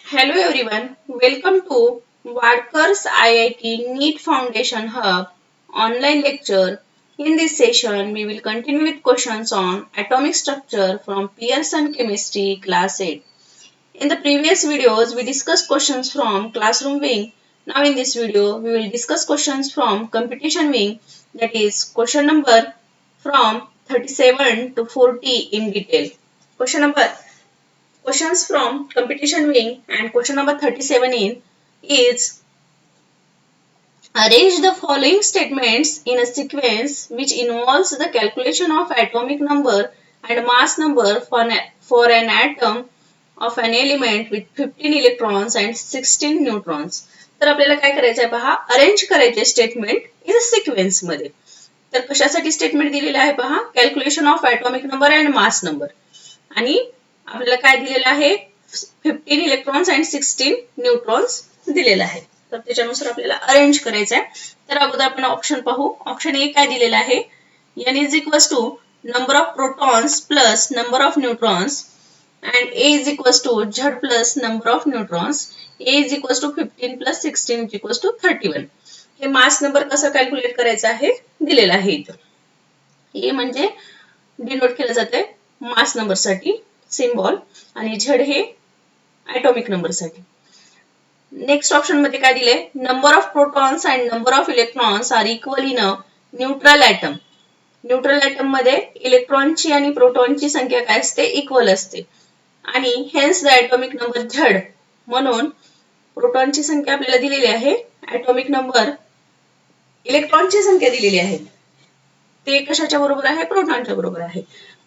Hello everyone, welcome to Wadkar's IIT NEET Foundation Hub online lecture. In this session, we will continue with questions on atomic structure from Pearson Chemistry Class 8. In the previous videos, we discussed questions from Classroom Wing. Now in this video, we will discuss questions from Computation Wing, that is question number from 37 to 40 in detail. Question number Questions from competition wing and question number 37 in is arrange the following statements in a sequence which involves the calculation of atomic number and mass number for an atom of an element with 15 electrons and 16 neutrons. तर आपल्याला काय करायचं आहे पहा arrange करायचे statement in sequence मध्ये. तर कशासाठी स्टेटमेंट दिलेलं आहे पहा calculation of atomic number and mass number आणि आपल्याला काय दिलेलं आहे 15 इलेक्ट्रॉन्स अँड 16 न्यूट्रॉन्स दिलेलं आहे. तर त्याच्यानुसार आपल्याला अरेंज करायचं आहे. तर अगोदर आपण ऑप्शन पाहू. ऑप्शन ए काय दिलेलं आहे n is equals to number of protons plus number of neutrons and A is equals to Z plus number of neutrons. A is equals to 15 plus 16 is equals to 31. हे mass number कसं calculate करायचं आहे दिलेलं आहे इथं. ए म्हणजे denote केलं जाते मास नंबर साठी सिम्बॉल आणि झेड हे ॲटॉमिक नंबर साठी. नेक्स्ट ऑप्शन मध्ये काय दिले number of protons and number of electrons are equal in a neutral atom. Neutral atom मध्ये इलेक्ट्रॉनची आणि प्रोटॉनची संख्या काय असते इक्वल असते आणि hence the atomic number Z म्हणून प्रोटॉनची संख्या आपल्याला दिलेली आहे ॲटॉमिक नंबर इलेक्ट्रॉनची संख्या दिलेली आहे ते कशाच्या बरोबर आहे प्रोटॉनच्या बरोबर आहे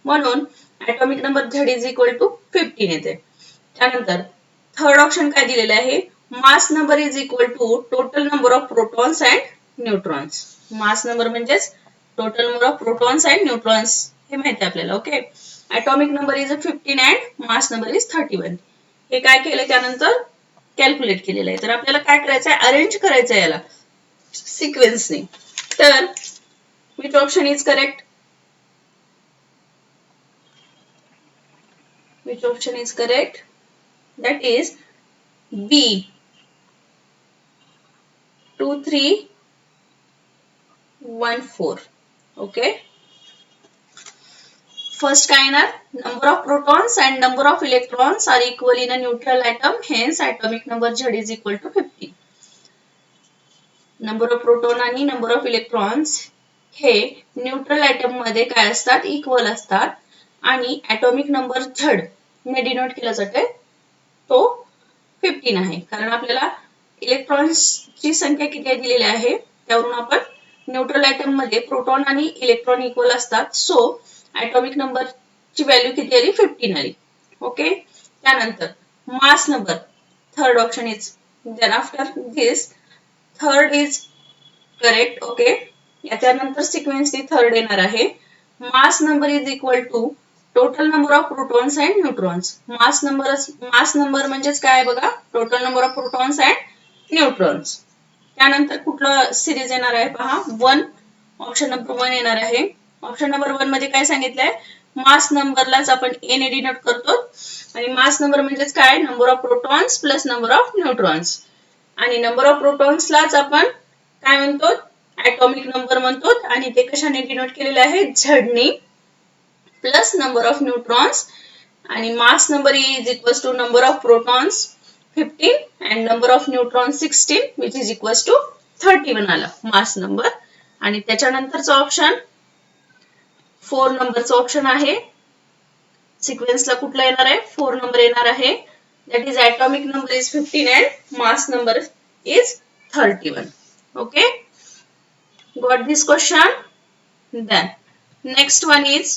म्हणून atomic number Z is equal to 15 येते. त्यानंतर थर्ड ऑप्शन काय दिलेलं आहे mass number is equal to total number of protons and neutrons. Mass number म्हणजेच total number of protons and neutrons हे माहिती आहे आपल्याला. Okay atomic number is 15 and mass number is 31. हे काय केलं त्यानंतर कॅल्क्युलेट केलेलं आहे. तर आपल्याला काय करायचं आहे अरेंज करायचं आहे याला सिक्वेन्सने. तर which option is correct? Which option is correct? That is B 2 3 1 4. Okay. First काय येणार number of protons and number of electrons are equal in a neutral atom, hence atomic number Z is equal to 50. number of proton आणि number of electrons हे neutral atom मध्ये काय असतात equal असतात आणि atomic number Z ने denote केला जाते तो 15 आहे कारण आपल्याला इलेक्ट्रॉन्सची संख्या किती दिलेली आहे त्यावरून आपण न्यूट्रल ॲटम मध्ये प्रोटॉन आणि इलेक्ट्रॉन इक्वल असतात सो ॲटॉमिक नंबर ची व्हॅल्यू किती आली 15 आली. ओके त्यानंतर mass number third option is then after this third is correct. Okay याच्यानंतर सिक्वेन्स ती थर्ड येणार आहे mass number is equal to total number of protons and neutrons. Mass number म्हणजेच काय बघा total number of protons and neutrons. त्यानंतर कुठला series येणार आहे पहा 1 ऑप्शन नंबर 1 येणार आहे. ऑप्शन नंबर 1 मध्ये काय सांगितलंय मास नंबरलाच आपण ए ने डिनोट करतो आणि मास नंबर म्हणजेच काय number of protons plus number of neutrons आणि नंबर ऑफ प्रोटॉन्सलाच आपण काय म्हणतो ॲटॉमिक नंबर म्हणतो आणि ते कशाने डिनोट केलेले आहे झेडने प्लस नंबर ऑफ न्यूट्रॉन्स आणि mass number is equals to number of protons 15 and number of neutrons 16 which is equals to 31 आला मास नंबर. आणि त्याच्यानंतरचा ऑप्शन 4 नंबरचा ऑप्शन आहे सिक्वेन्सला कुठला येणार आहे 4 नंबर येणार आहे that is atomic number is 15 and mass number is 31. Okay, got this question? Then next one is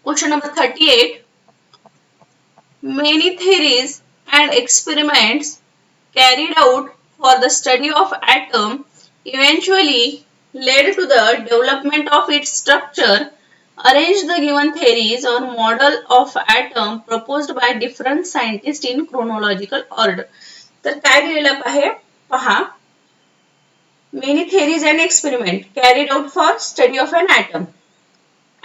question number 38. Many theories and experiments carried out for the study of atom eventually led to the development of its structure. Arrange the given theories or model of atom proposed by different scientists in chronological order. तर काय दिलेलं आहे पहा many theories and experiment carried out for study of an atom.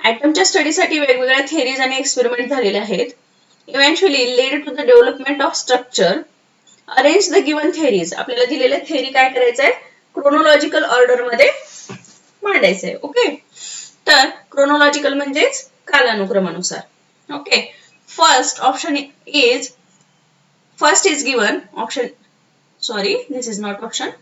ॲटमच्या स्टडीसाठी वेगवेगळ्या theories आणि experiment झालेले आहेत. Eventually led to the development of structure. Arrange the given theories. आपल्याला दिलेल्या थेरी काय करायचं आहे, क्रोनोलॉजिकल ऑर्डर मध्ये मांडायचं आहे. ओके, तर क्रोनोलॉजिकल म्हणजेच कालानुक्रमानुसार. Okay, first option is given option, sorry, this is not option.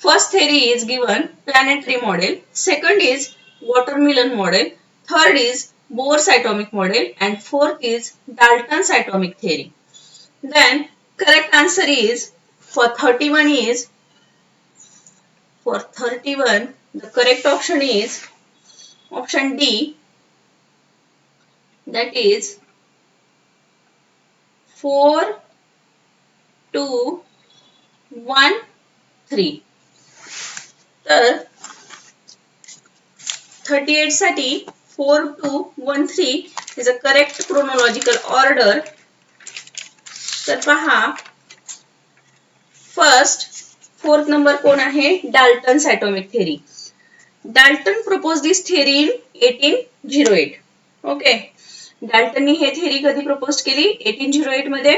First theory is given planetary model, second is watermelon model, third is Bohr's atomic model, and fourth is Dalton's atomic theory. Then correct answer is for 31 the correct option is option D, that is 4 2 1 3. तर 38 साठी 4 2 1 3 is a correct chronological order. तर पहा, first fourth number कोण आहे, Dalton's atomic theory. Dalton propose this theory in 1808. Okay, डाल्टननी हे theory कधी propose केली, 1808 मध्ये,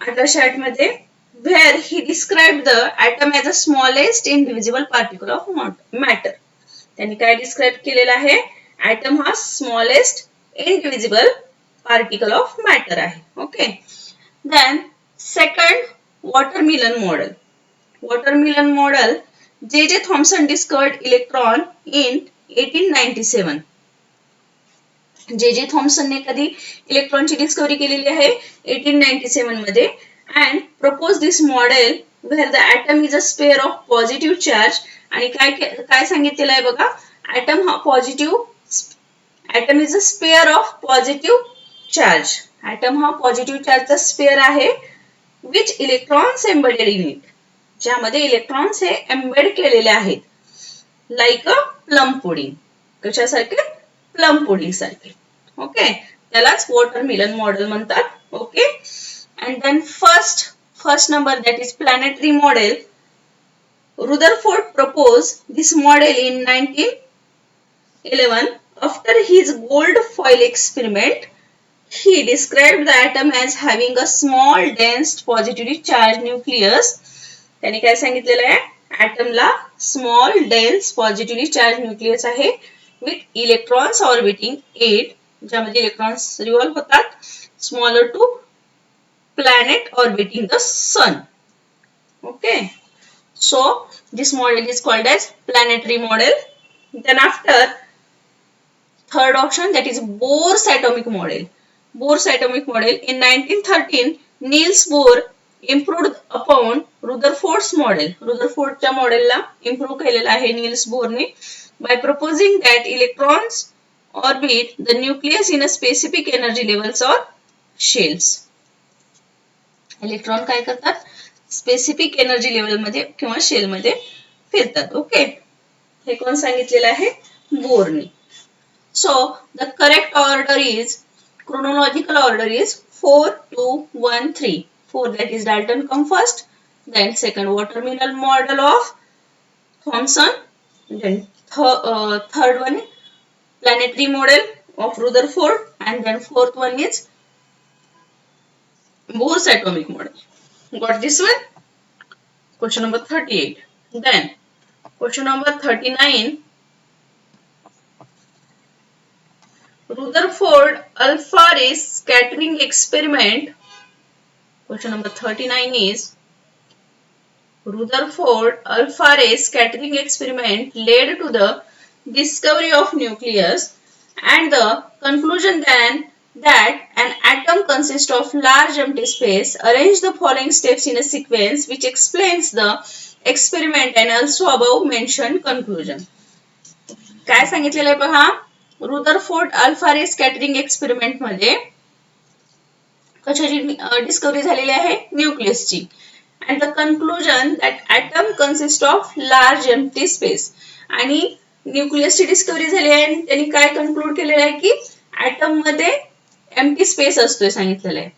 1808 मध्ये, where he described the atom as the smallest indivisible particle of matter. त्यांनी काय डिस्क्राइब केलेलं आहे, ॲटम हा smallest indivisible particle of matter आहे. Okay, then second watermelon model. Watermelon model J Thomson discovered electron in 1897. J थॉम्सनने कधी इलेक्ट्रॉनची discovery केलेली आहे, 1897 मध्ये. and propose this model where the atom is a sphere of positive charge. आणि काय सांगितलेलं आहे बघा, atom हा atom is a sphere of positive charge. atom हा पॉझिटिव्ह चार्जचा स्पेअर आहे, which electrons embedded in it. ज्यामध्ये इलेक्ट्रॉन्स हे एम्बेड केलेले आहेत, लाईक अ प्लम पुडिंग. कशासारखे, प्लम पुडिंग सारखे. ओके, त्यालाच वॉटरमिलन मॉडेल म्हणतात. Okay, and then first number, that is planetary model. Rutherford proposed this model in 1911 after his gold foil experiment. He described the atom as having a small dense positively charged nucleus. त्यांनी काय सांगितलेलं आहे, ॲटमला small dense positively charge nucleus आहे, with electrons orbiting it, ज्यामध्ये electrons revolve होतात, smaller to planet orbiting the sun. Okay, so this model is called as planetary model. Then after, third option, that is Bohr's atomic model. Bohr's atomic model in 1913, Niels Bohr improved upon Rutherford's model. Rutherfordच्या मॉडेलला improve केलेला आहे Nils borne, by proposing that electrons orbit the nucleus in a specific energy levels or shells. Electron काय करतात, specific energy level मध्ये किंवा shell मध्ये फिरतात. Okay, हे कोण सांगितलेलं आहे, बोरनी. So the correct order is, chronological order is 4 2 1 3. 4, that is Dalton come first, then second watermill model of Thomson, then third one planetary model of Rutherford, and then fourth one is Bohr's atomic model. Got this one? Question number 38. Then question number 39. Rutherford alpha ray scattering experiment. Question number 39 is Rutherford alpha ray scattering experiment led to the discovery of nucleus and the conclusion then that an atom consists of large empty space. Arrange the following steps in a sequence which explains the experiment and also above mentioned conclusion. काय सांगितलेलं आहे पहा, Rutherford alpha रे scattering experiment मध्ये कशाची discovery झालेली आहे, न्यूक्लियसची. and the conclusion that atom consists of large empty space. आणि न्यूक्लियसची discovery झाली आहे आणि त्यांनी काय कन्क्लूड केलेलं आहे की ॲटम मध्ये एम्प्टी स्पेस असतोय सांगितलेलं आहे.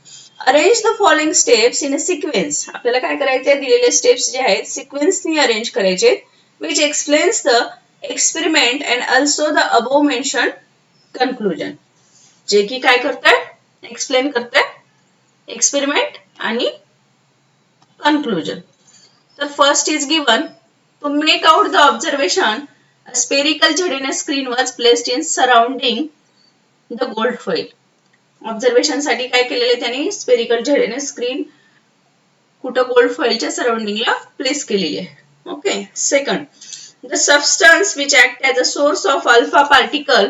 Arrange the following steps in a sequence. आपल्याला काय करायचे, दिलेले स्टेप्स जे आहेत सिक्वेन्सनी अरेंज करायचे, which explains the experiment and also the above mentioned conclusion. जे की काय करताय एक्सप्लेन करताय एक्सपेरिमेंट आणि conclusion. The first is given to make out the observation. A spherical ZNS screen was placed in surrounding the gold foil. Observation साठी काय केलेले त्यांनी स्पेरिकल ZNS स्क्रीन कुठं गोल्ड फॉइलच्या सराउंडिंगला प्लेस केलेली आहे. Okay. Second, the substance which act as a source of alpha particle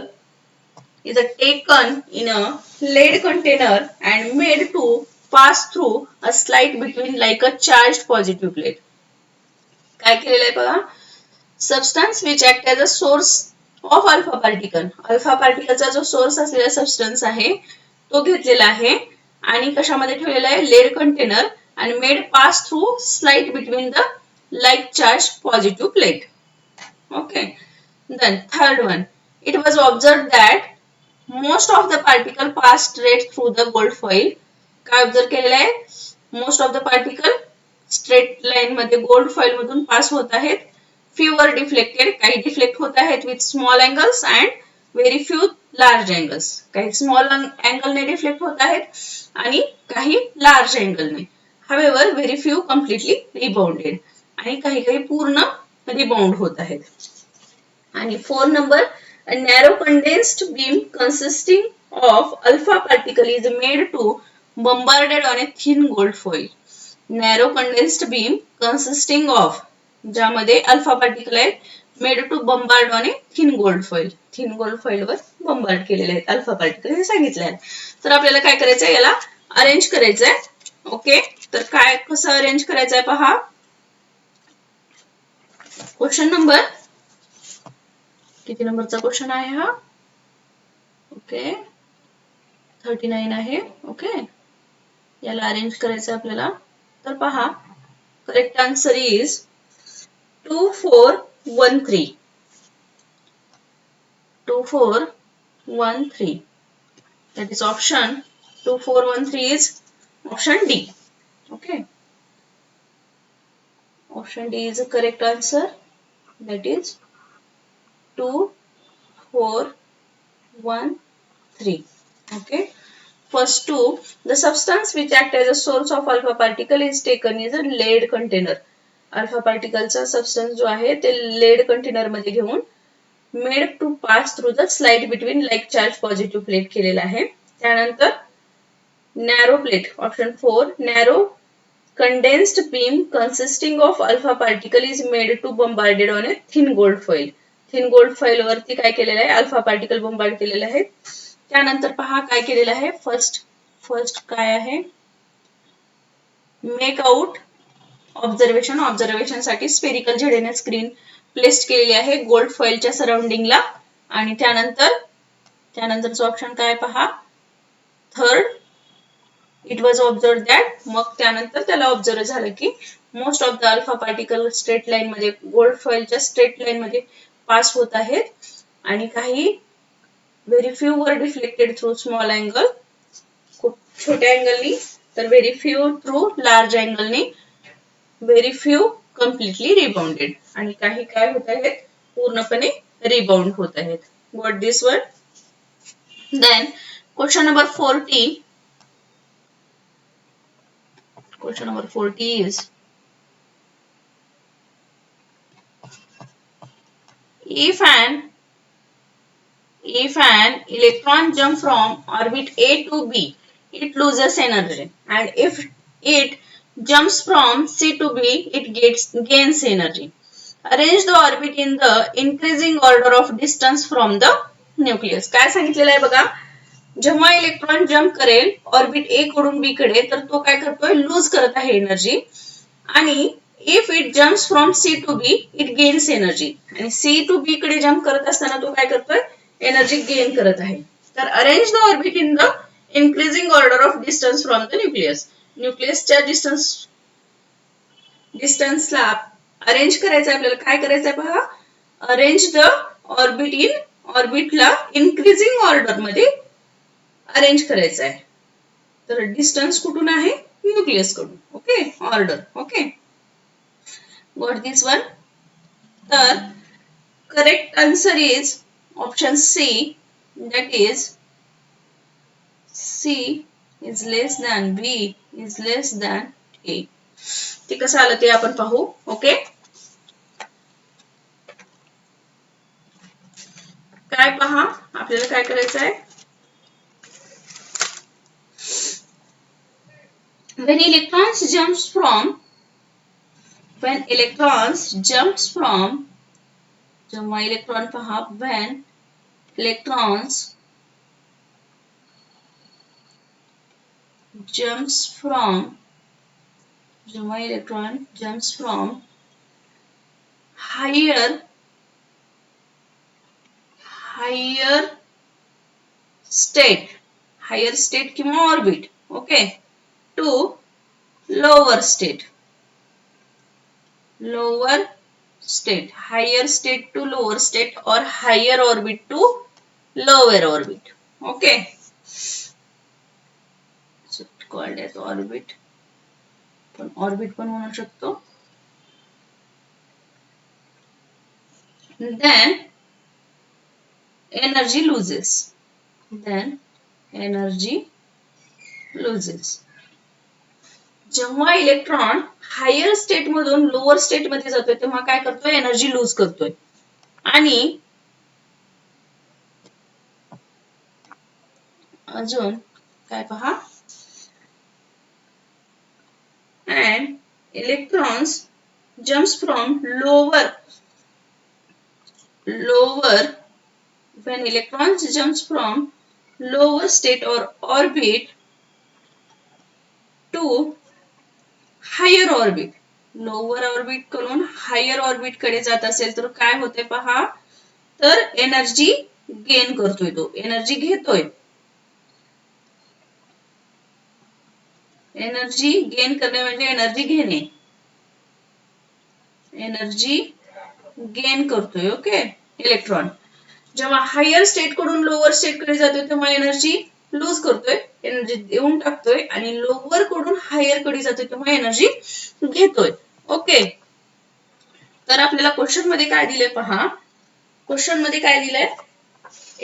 is taken in a lead container and made to pass through a slide between like a charged positive plate. काय केलेलं आहे बघा, substance which act as a source of alpha particle. Alpha पार्टिकलचा जो source असलेला substance आहे तो घेतलेला आहे आणि कशामध्ये ठेवलेला आहे, lead container, and made pass through slide between the like charged positive plate. Okay. Then third one, it was observed that most of the particle passed straight through the gold foil. काय observe केलेलं आहे, most of the particle straight line मध्ये gold foil मधून pass होत आहेत. Few were deflected, काही deflect होत आहेत with small angles and very few large angles. काही स्मॉल अँगलने डिफ्लेक्ट होत आहेत आणि काही लार्ज अँगलने. However, very few completely rebounded. आणि काही काही पूर्ण रिबाउंड होत आहेत. आणि 4 number, a narrow condensed beam consisting of alpha particle is made to bombarded on a thin gold foil. Narrow condensed beam consisting of, ज्यामध्ये अल्फा पार्टिकल आहेत made to bombard on a thin gold foil. Thin gold foil वर bombard केलेले आहेत alpha particle हे सांगितलं आहे. तर आपल्याला काय करायचं आहे, याला अरेंज करायचं आहे. ओके. तर काय कसं अरेंज करायचं आहे पहा. क्वेश्चन नंबर किती नंबरचा क्वेश्चन आहे हा, ओके 39 आहे. ओके, याला अरेंज करायचं आहे आपल्याला. तर पहा, correct answer is 2413. 2413. That is option 2413 is option D. Okay. Option D is the correct answer. That is 2413. Okay. First two, the substance which act as a source of alpha particle is taken is a lead container. Alpha पार्टिकलचा substance जो आहे ते lead container मध्ये घेऊन made to pass through the slide between like charge positive plate केलेला आहे. त्यानंतर narrow plate, option 4, narrow condensed beam consisting of alpha particle is made to bombarded on a thin gold foil. thin gold foil वरती काय केलेलं आहे, alpha particle bombard केलेले आहे. त्यानंतर पहा काय केलेलं आहे, फर्स्ट काय आहे, मेक आउट ऑब्झर्वेशन. ऑब्झर्वेशन साठी स्पेरिकल ZNS स्क्रीन प्लेस केलेली आहे गोल्ड फॉइलच्या सराउंडिंगला. आणि त्यानंतरचं ऑप्शन काय पहा, third, it was observe that. मग त्यानंतर त्याला ऑब्झर्व झालं की most of the alpha particle straight line मध्ये गोल्ड फॉइलच्या स्ट्रेट लाईन मध्ये पास होत आहेत आणि काही very few were deflected through small angle, खूप छोट्या अँगलनी, तर व्हेरी फ्यू थ्रू लार्ज अँगलनी, व्हेरी फ्यू कम्प्लिटली रिबाउंडेड, आणि काही काय होत आहेत, पूर्णपणे रिबाउंड होत आहेत. Got this one. Then question number 40. Question number 40 is, if an electron jump from orbit A to B, it loses energy, and if it jumps from C to B, it gains energy. Arrange the orbit in the increasing order of distance from the nucleus. काय सांगितलेलं आहे बघा, जेव्हा electron jump करेल orbit ए कडून बी कडे, तर तो काय करतोय, लूज करत आहे एनर्जी. आणि if it jumps from C to B, it gains energy. आणि सी टू बी कडे जम्प करत असताना तो काय करतोय, एनर्जी गेन करत आहे. तर arrange the orbit in the increasing order of distance from the nucleus. न्यूक्लियसच्या डिस्टन्सला अरेंज करायचं आहे आपल्याला. काय करायचं आहे पहा, अरेंज द ऑर्बिट इन, ऑर्बिटला इन्क्रीजिंग ऑर्डर मध्ये अरेंज करायचं आहे. तर डिस्टन्स कुठून आहे, न्यूक्लियस कडून. Okay, order. Okay, got this one. तर correct answer is option C, that is C is less than B is less than A. ते कसं आलं ते आपण पाहू. ओके, काय पहा आपल्याला काय करायचं आहे. When electrons jumps from जेव्हा इलेक्ट्रॉन पहा when electrons jumps from जेव्हा electron jumps from higher state किंवा orbit, okay, to lower state, higher state to lower state or higher orbit to lower orbit. Okay, so called as orbit, पण orbit पण म्हणू शकतो. Then energy loses. जेव्हा electron higher state मधून lower state मध्ये जातोय तेव्हा काय करतोय, एनर्जी लूज करतोय. आणि अजून काय पहा, and electrons jumps from lower when electrons jumps from lower state or orbit to higher orbit, lower orbit कडून हायर ऑर्बिट कडे जात असेल तर काय होते पहा, तर एनर्जी गेन करतोय, तो एनर्जी घेतोय. एनर्जी गेन करणे म्हणजे एनर्जी घेणे, एनर्जी गेन करतोय. ओके, इलेक्ट्रॉन जेव्हा हायर स्टेट कडून लोअर स्टेट कडे जातोय तेव्हा एनर्जी लूज करतोय, एनर्जी देऊन टाकतोय. आणि लोअर कडून हायर कडे जातोय तेव्हा एनर्जी घेतोय. ओके, तर आपल्याला क्वेश्चन मध्ये काय दिले पहा, क्वेश्चन मध्ये काय दिलंय,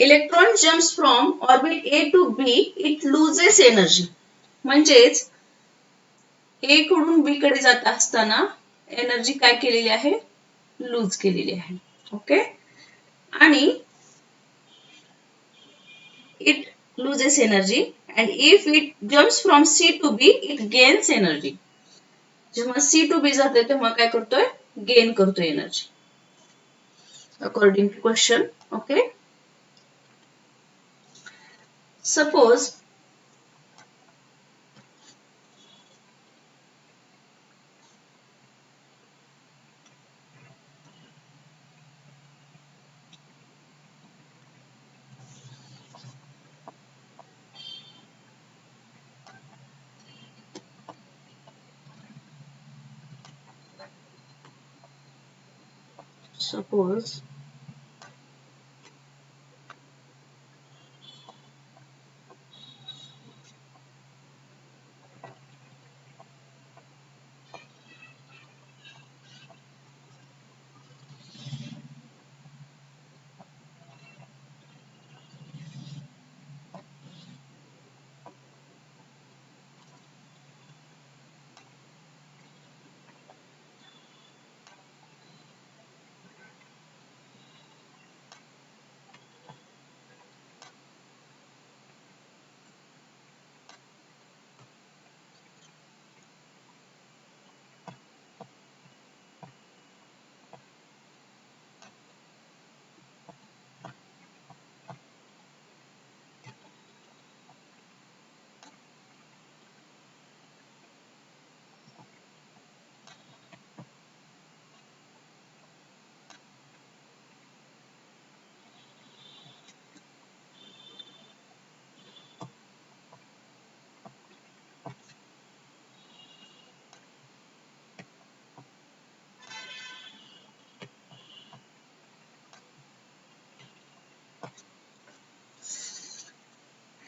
electron jumps from orbit A to B it loses energy. म्हणजेच ए कडून बी कडे जात असताना एनर्जी काय केलेली आहे, लूज केलेली आहे. ओके, आणि it loses energy and if it jumps from C to B it gains energy. जेव्हा C to B जाते तेव्हा काय करतोय, गेन करतोय energy, according to question. Okay, suppose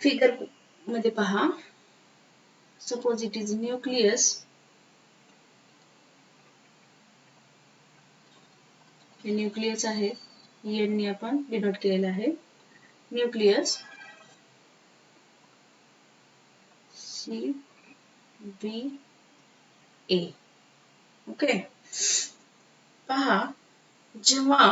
figure मध्ये पहा, सपोज इट इज न्यूक्लियस, हे न्यूक्लियस आहे. एन ने आपण डिनोट केलेला आहे. Nucleus CBA. ओके. पहा, जेव्हा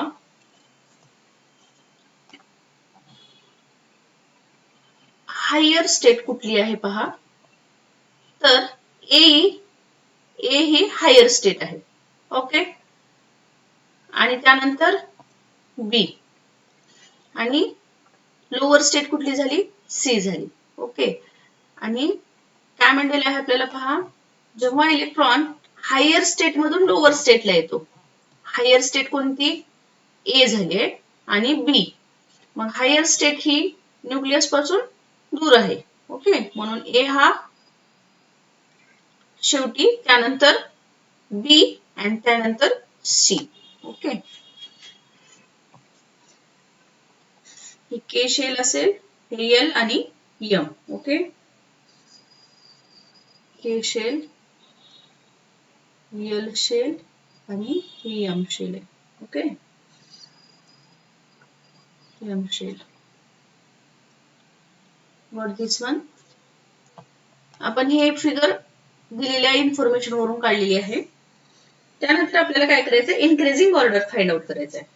हायर स्टेट कुठली आहे पहा, तर ए ही हायर स्टेट आहे. ओके. आणि त्यानंतर बी आणि लोअर स्टेट कुठली झाली, सी झाली. ओके. आणि काय म्हणलेलं आहे आपल्याला पहा, जेव्हा इलेक्ट्रॉन हायर स्टेट मधून लोअर स्टेटला येतो, हायर स्टेट कोणती, ए झाली आणि बी, मग हायर स्टेट ही न्यूक्लियस पासून दूर आहे. ओके. म्हणून ए हा शेवटी, त्यानंतर बी आणि त्यानंतर सी. ओके. ही के शेल असेल, हे एल आणि M. Okay. K shell, L shell आणि ही एम शेल आहे. Okay. M shell. What this one, आपण हे फिगर दिलेल्या इन्फॉर्मेशन वरून काढलेली आहे. त्यानंतर आपल्याला काय करायचं, इन्क्रीजिंग ऑर्डर फाइंड आउट करायचं आहे.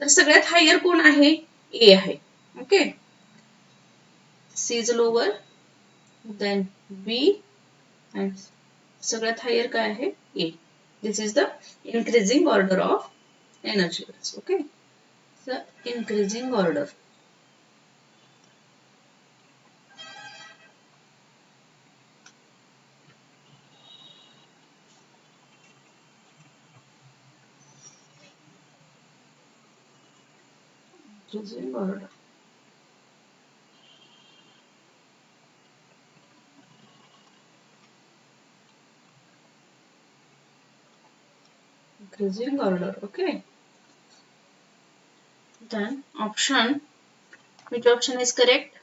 तर सगळ्यात हायर कोण आहे, ए आहे. Okay. C is lower, then B and सगळ्यात हायर काय आहे, A. This is the increasing order of energy levels. Okay. So increasing order. Increasing order. Increasing order. Okay. Then option. Which option is correct?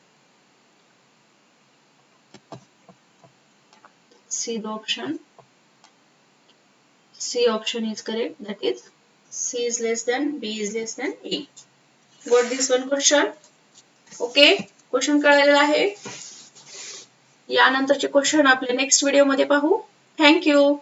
C the option. C option is correct. That is C is less than, B is less than A. Got this one question? Okay. Question कळलेला आहे. यानंतरचे question आपल्या next video मध्ये पाहू. Thank you.